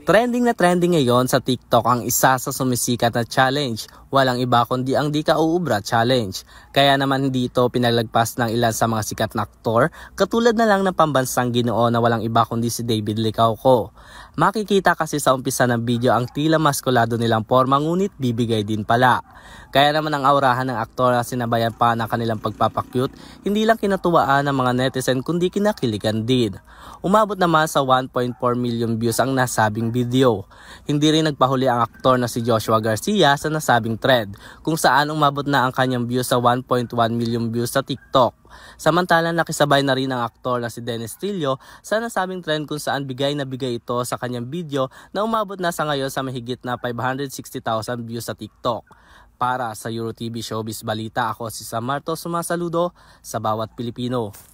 Trending na trending ngayon sa TikTok ang isa sa sumisikat na challenge. Walang iba kundi ang di ka uubra challenge. Kaya naman hindi ito pinalagpas ng ilan sa mga sikat na aktor, katulad na lang ng pambansang Ginoo na walang iba kundi si David Licauco. Makikita kasi sa umpisa ng video ang tila maskulado nilang forma ngunit bibigay din pala. Kaya naman ang aurahan ng aktor na sinabayan pa ng kanilang pagpapakyut, hindi lang kinatuwaan ng mga netizen kundi kinakiligan din. Umabot naman sa 1.4 million views ang nasabing video. Hindi rin nagpahuli ang aktor na si Joshua Garcia sa nasabing thread, kung saan umabot na ang kanyang views sa 1.1 million views sa TikTok. Samantalang nakisabay na rin ang aktor na si Dennis Trillo sa nasabing trend kung saan bigay na bigay ito sa kanyang video na umabot na sa ngayon sa mahigit na 560,000 views sa TikTok. Para sa EuroTV Showbiz Balita, ako si Sam Marto, sumasaludo sa bawat Pilipino.